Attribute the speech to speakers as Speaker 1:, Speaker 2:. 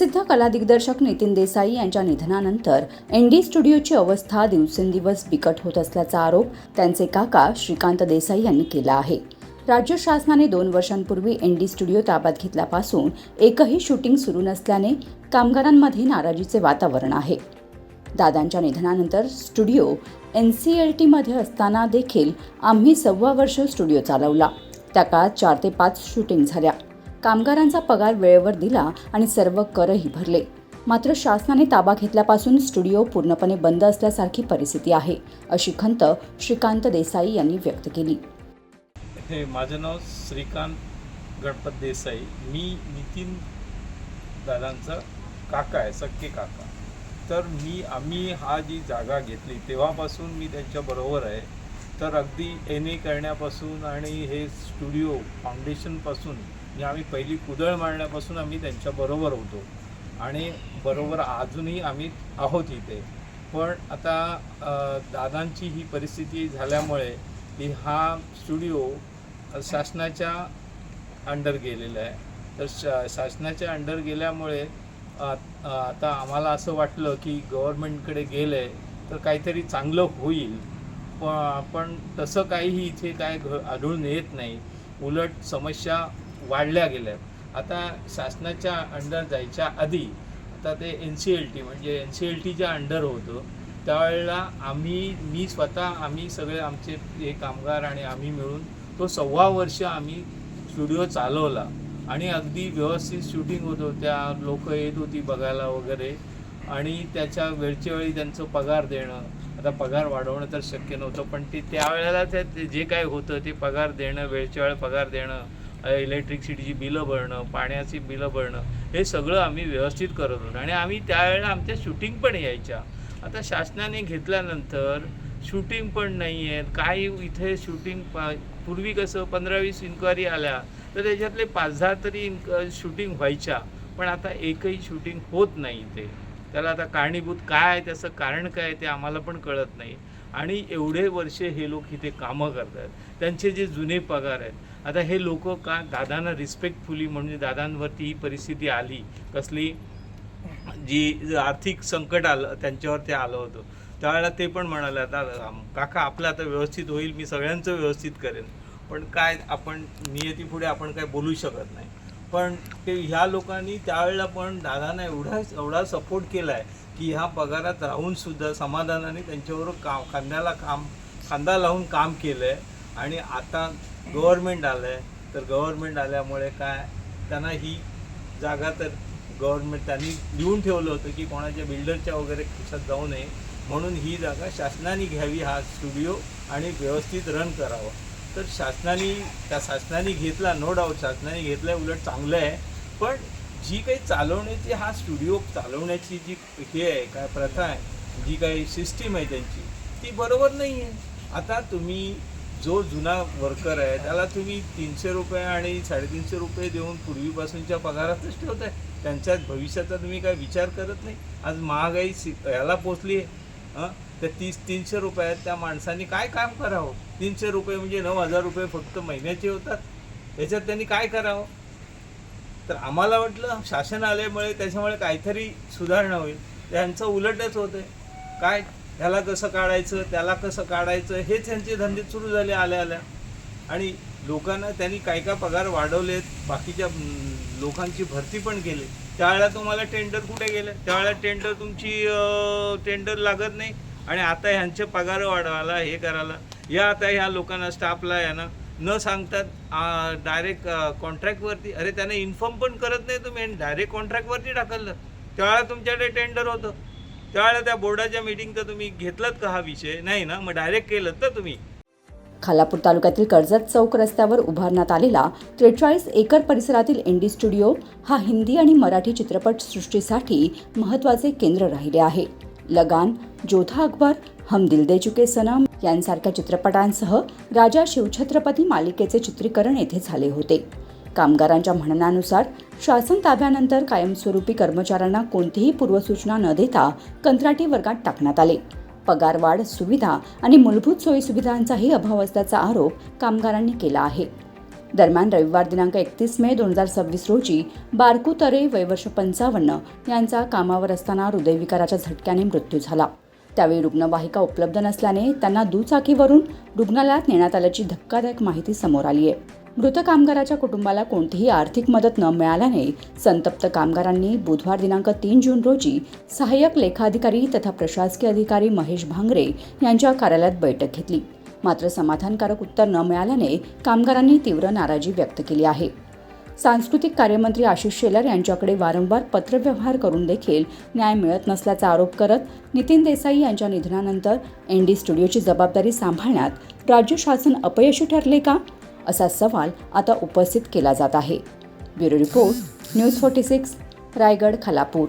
Speaker 1: प्रसिद्ध कलादिग्दर्शक नितीन देसाई यांच्या निधनानंतर एनडी स्टुडिओची अवस्था दिवसेंदिवस बिकट होत असल्याचा आरोप त्यांचे काका श्रीकांत देसाई यांनी केला आहे. राज्य शासनाने 2 वर्षांपूर्वी एनडी स्टुडिओ ताब्यात घेतल्यापासून एकही शूटिंग सुरू नसल्याने कामगारांमध्ये नाराजीचे वातावरण आहे. दादांच्या निधनानंतर स्टुडिओ NCLTमध्ये असताना देखील आम्ही 1.25 वर्ष स्टुडिओ चालवला. त्या काळात 4 ते 5 शूटिंग झाल्या. कामगारांचा पगार वेळेवर दिला आणि सर्व करही भरले. मात्र शासनाने ताबा घेतल्यापासून स्टुडिओ पूर्णपणे बंद असल्यासारखी परिस्थिती आहे, अशी खंत श्रीकांत देसाई यांनी व्यक्त केली.
Speaker 2: माझं नाव श्रीकांत गणपत देसाई. मी नितीन दादांचा काका आहे, सख्खे काका. तर आम्ही हा जी जागा घेतली तेव्हापासून मी त्यांच्याबरोबर आहे. तर अगदी NA करण्यापासून आणि हे स्टुडिओ फाउंडेशनपासून आम्ही पहिली कुदळ मारण्यापासून आम्ही त्यांच्याबरोबर होतो आणि बरोबर अजूनही आम्ही आहोत इथे. पण आता दादांची ही परिस्थिती झाल्यामुळे हा स्टुडिओ शासनाच्या अंडर गेलेला आहे. तर शासनाच्या अंडर गेल्यामुळे आता आम्हाला असं वाटलं की गव्हर्नमेंटकडे गेलं आहे तर काहीतरी चांगलं होईल. पण तसं काहीही इथे काय आढळून येत नाही. उलट समस्या वाढल्या गेल्या. आता शासनाच्या अंडर जायच्या आधी आता ते NCLT म्हणजे NCLTच्या अंडर होतं. त्यावेळेला मी स्वतः आम्ही सगळे आमचे हे कामगार आणि आम्ही मिळून तो 1.25 वर्ष आम्ही स्टुडिओ चालवला आणि अगदी व्यवस्थित शूटिंग होत होत्या. लोक येत होती बघायला वगैरे आणि त्याच्या वेळच्या वेळी त्यांचं पगार देणं. आता पगार वाढवणं तर शक्य नव्हतं, पण त्यावेळेला जे काय होतं ते पगार देणं, वेळच्या वेळ पगार देणं, इलेक्ट्रिसिटीची बिलं भरणं, पाण्याची बिलं भरणं, हे सगळं आम्ही व्यवस्थित करत होतो आणि आम्ही त्यावेळेला आमच्या शूटिंग पण यायच्या. आता शासनाने घेतल्यानंतर शूटिंग पण नाही आहेत. काही इथे शूटिंग पूर्वी कसं 15-20 इन्क्वायरी आल्या तर त्याच्यातले 5-10 तरी शूटिंग व्हायच्या, पण आता एकही शूटिंग होत नाही इथे. त्याला आता कारणीभूत काय आहे, त्याचं कारण काय आहे ते आम्हाला पण कळत नाही. आणि एवढे वर्षे हे लोक इथे कामं करतात, त्यांचे जे जुने पगार आहेत. आता हे लोक का दादांना रिस्पेक्टफुली म्हणजे दादांवरती ही परिस्थिती आली, कसली जी आर्थिक संकट आलं त्यांच्यावर ते आलं होतं, त्यावेळेला ते पण म्हणाले आता काका आपलं आता व्यवस्थित होईल, मी सगळ्यांचं व्यवस्थित करेन. पण काय आपण नियतीपुढे आपण काय बोलू शकत नाही. पण ते ह्या लोकांनी त्यावेळेला पण दादांना एवढा सपोर्ट केला आहे की ह्या पगारात राहूनसुद्धा समाधानाने त्यांच्याबरोबर खांदा लावून काम केलं आहे. आणि आता गव्हर्नमेंट आलं आहे, तर गव्हर्नमेंट आल्यामुळे काय त्यांना ही जागा तर गव्हर्नमेंट त्यांनी लिहून ठेवलं होतं की कोणाच्या बिल्डरच्या वगैरे खिशात जाऊ नये, म्हणून ही जागा शासनाने घ्यावी हा स्टुडिओ आणि व्यवस्थित रन करावं. तर शासनाने घेतला, नो डाऊट शासनाने घेतला, उलट चांगलं आहे. पण जी काही चालवण्याची हा स्टुडिओ चालवण्याची जी हे आहे काय प्रथा आहे, जी काही सिस्टीम आहे त्यांची, ती बरोबर नाही आहे. आता तुम्ही जो जुना वर्कर आहे त्याला तुम्ही 300 रुपये आणि 350 रुपये देऊन पूर्वीपासूनच्या पगारातच ठेवताय. त्यांच्या भविष्याचा तुम्ही काय विचार करत नाही. आज महागाई याला पोचली आहे. त्या 300 रुपयात त्या माणसांनी काय काम करावं? 300 रुपये म्हणजे 9,000 रुपये फक्त महिन्याचे होतात. त्याच्यात त्यांनी काय करावं? तर आम्हाला वाटलं शासन आल्यामुळे त्याच्यामुळे काहीतरी सुधारणा होईल. त्यांचं उलटच होतं आहे. काय ह्याला कसं काढायचं, त्याला कसं काढायचं, हेच त्यांचे धंदे सुरू झाले आल्या. आणि लोकांना त्यांनी काय पगार वाढवलेत, बाकीच्या लोकांची भरती पण केली. त्यावेळेला तुम्हाला टेंडर कुठे गेले? त्यावेळेला टेंडर लागत नाही. आणि आता ह्यांचे पगार वाढवायला हे करायला आता ह्या लोकांना स्टाफला यांना न सांगतात डायरेक्ट कॉन्ट्रॅक्टवरती. अरे त्याने इन्फॉर्म पण करत नाही तुम्ही, डायरेक्ट कॉन्ट्रॅक्टवरती टाकलं. त्यावेळेला तुमच्याकडे टेंडर होतं, त्यावेळेला त्या बोर्डाच्या मीटिंगचं तुम्ही घेतलात का हा विषय? नाही ना, मग डायरेक्ट केलं तर तुम्ही.
Speaker 1: खालापूर तालुक्यातील कर्जत चौक रस्त्यावर उभारण्यात आलेला 43 एकर परिसरातील एनडी स्टुडिओ हा हिंदी आणि मराठी चित्रपटसृष्टीसाठी महत्त्वाचे केंद्र राहिले आहे. लगान, जोधा अकबर, हम दिल दे चुके सनम यांसारख्या चित्रपटांसह राजा शिवछत्रपती मालिकेचे चित्रीकरण येथे झाले होते. कामगारांच्या म्हणण्यानुसार शासन ताब्यानंतर कायमस्वरूपी कर्मचाऱ्यांना कोणतीही पूर्वसूचना न देता कंत्राटी वर्गात टाकण्यात आले. पगारवाढ, सुविधा आणि मूलभूत सोयीसुविधांचाही अभाव असल्याचा आरोप कामगारांनी केला आहे. दरम्यान रविवार दिनांक 31 मे 2026 रोजी बारकू तरे वय वर्ष 55 यांचा कामावर असताना हृदयविकाराच्या झटक्याने मृत्यू झाला. त्यावेळी रुग्णवाहिका उपलब्ध नसल्याने त्यांना दुचाकीवरून रुग्णालयात नेण्यात आल्याची धक्कादायक माहिती समोर आली आहे. मृत कामगाराच्या कुटुंबाला कोणतीही आर्थिक मदत न मिळाल्याने संतप्त कामगारांनी बुधवार दिनांक 3 जून रोजी सहाय्यक लेखाधिकारी तथा प्रशासकीय अधिकारी महेश भांगरे यांच्या कार्यालयात बैठक घेतली. मात्र समाधानकारक उत्तर न मिळाल्याने कामगारांनी तीव्र नाराजी व्यक्त केली आहे. सांस्कृतिक कार्यमंत्री आशिष शेलार यांच्याकडे वारंवार पत्रव्यवहार करून देखील न्याय मिळत नसल्याचा आरोप करत नितीन देसाई यांच्या निधनानंतर एनडी स्टुडिओची जबाबदारी सांभाळण्यात राज्य शासन अपयशी ठरले का, असा सवाल आता उपस्थित केला जात आहे. Bureau report, news 46, Raigad, Khalapur.